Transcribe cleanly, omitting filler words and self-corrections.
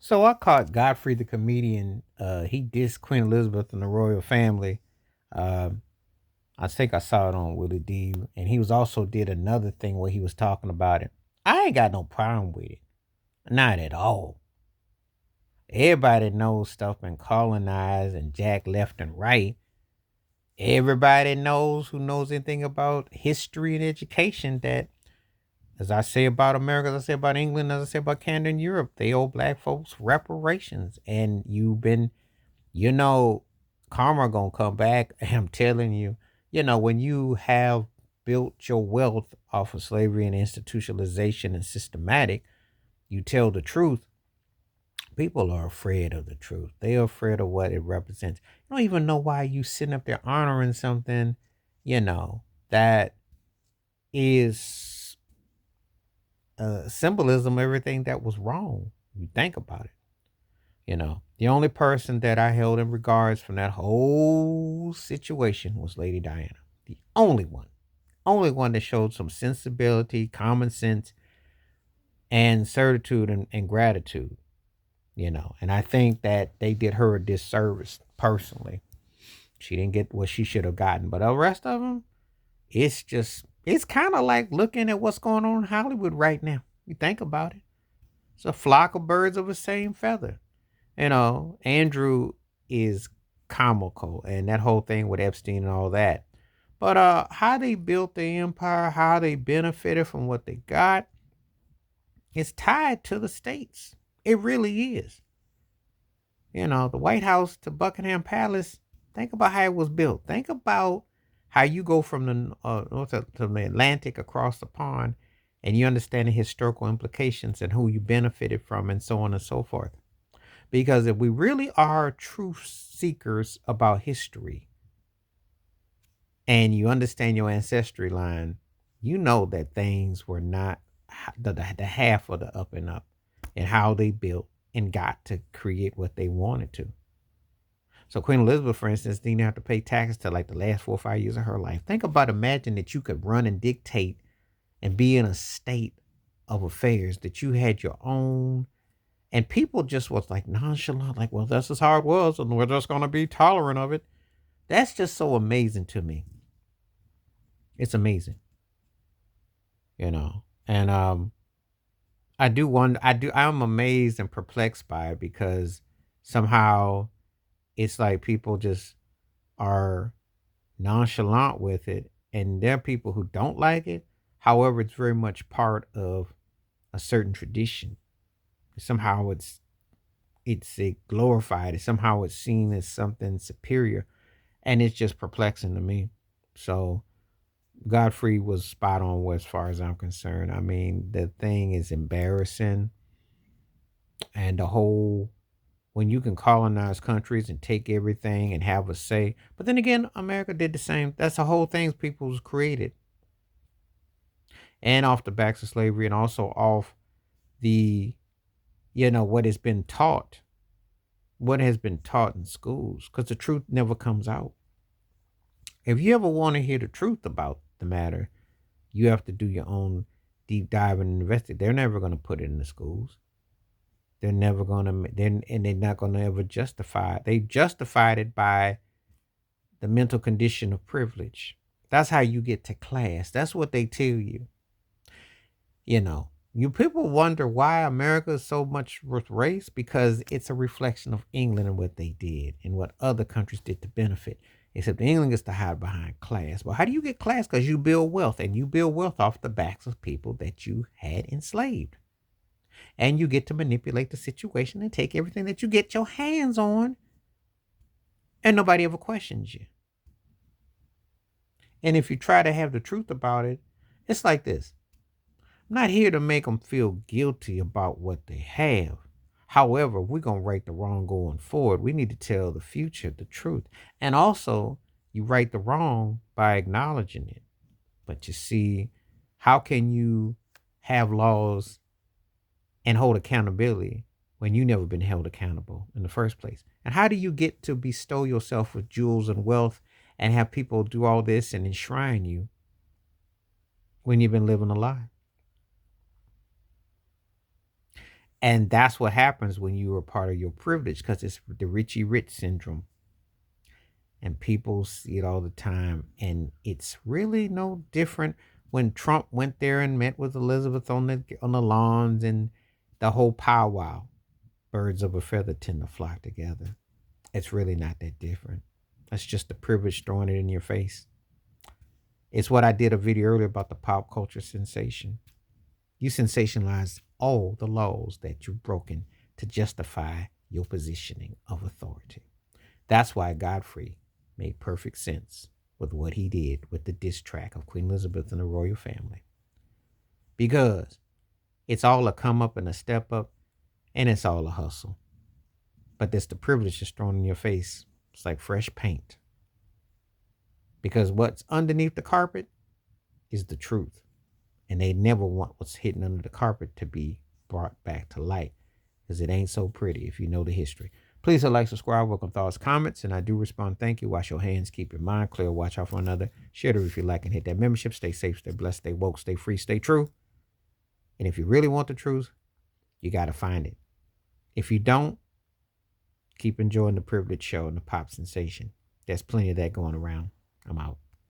So I caught Godfrey the Comedian. He dissed Queen Elizabeth and the royal family. Um, I think I saw it on Willie D. And he was also did another thing where he was talking about it. I ain't got no problem with it. Not at all. Everybody knows stuff been colonized and jacked left and right. Everybody knows who knows anything about history and education that, as I say about America, as I say about England, as I say about Canada and Europe, they owe black folks reparations. And you've been, you know, karma gonna come back. I'm telling you, when you have built your wealth off of slavery and institutionalization and systematic, you tell the truth. People are afraid of the truth. They are afraid of what it represents. You don't even know why you sitting up there honoring something, that is symbolism, everything that was wrong. You think about it. The only person that I held in regards from that whole situation was Lady Diana. The only one that showed some sensibility, common sense, and certitude and gratitude. And I think that they did her a disservice personally. She didn't get what she should have gotten, but the rest of them, it's kind of like looking at what's going on in Hollywood right now. You think about it. It's a flock of birds of the same feather. Andrew is comical and that whole thing with Epstein and all that. But how they built the empire, how they benefited from what they got, is tied to the states. It really is. The White House to Buckingham Palace, think about how it was built. Think about how you go from the to the Atlantic across the pond and you understand the historical implications and who you benefited from and so on and so forth. Because if we really are truth seekers about history and you understand your ancestry line, you know that things were not the half of the up and up and how they built and got to create what they wanted to. So Queen Elizabeth, for instance, didn't have to pay taxes to like the last 4 or 5 years of her life. Think about imagine that you could run and dictate and be in a state of affairs that you had your own. And people just was like nonchalant, like, well, that's just how it was, and we're just gonna be tolerant of it. That's just so amazing to me. It's amazing, you know. And I'm amazed and perplexed by it because somehow it's like people just are nonchalant with it, and there are people who don't like it. However, it's very much part of a certain tradition. Somehow it's glorified. Somehow it's seen as something superior, and it's just perplexing to me. So Godfrey was spot on as far as I'm concerned. I mean, the thing is embarrassing, and the whole when you can colonize countries and take everything and have a say. But then again, America did the same. That's the whole thing people was created. And off the backs of slavery and also off the, what has been taught, what has been taught in schools, because the truth never comes out. If you ever want to hear the truth about the matter, you have to do your own deep dive and investigate. They're never going to put it in the schools. They're never going to, and they're not going to ever justify it. They justified it by the mental condition of privilege. That's how you get to class. That's what they tell you. You people wonder why America is so much with race because it's a reflection of England and what they did and what other countries did to benefit. Except England gets to hide behind class. Well, how do you get class? Because you build wealth, and you build wealth off the backs of people that you had enslaved. And you get to manipulate the situation and take everything that you get your hands on, and nobody ever questions you. And if you try to have the truth about it, it's like this. I'm not here to make them feel guilty about what they have. However, if we're going to right the wrong going forward, we need to tell the future the truth. And also, you right the wrong by acknowledging it. But you see, how can you have laws and hold accountability when you never been held accountable in the first place? And how do you get to bestow yourself with jewels and wealth and have people do all this and enshrine you when you've been living a lie? And that's what happens when you are part of your privilege, because it's the Richie Rich syndrome. And people see it all the time. And it's really no different when Trump went there and met with Elizabeth on the lawns and the whole powwow. Birds of a feather tend to flock together. It's really not that different. That's just the privilege throwing it in your face. It's what I did a video earlier about the pop culture sensation. You sensationalize all the laws that you've broken to justify your positioning of authority. That's why Godfrey made perfect sense with what he did with the diss track of Queen Elizabeth and the royal family. Because it's all a come up and a step up, and it's all a hustle. But that's the privilege that's thrown in your face. It's like fresh paint. Because what's underneath the carpet is the truth. And they never want what's hidden under the carpet to be brought back to light, because it ain't so pretty if you know the history. Please hit like, subscribe, welcome thoughts, comments, and I do respond. Thank you. Wash your hands, keep your mind clear, watch out for another. Share it if you like, and hit that membership. Stay safe, stay blessed, stay woke, stay free, stay true. And if you really want the truth, you got to find it. If you don't, keep enjoying the privilege show and the pop sensation. There's plenty of that going around. I'm out.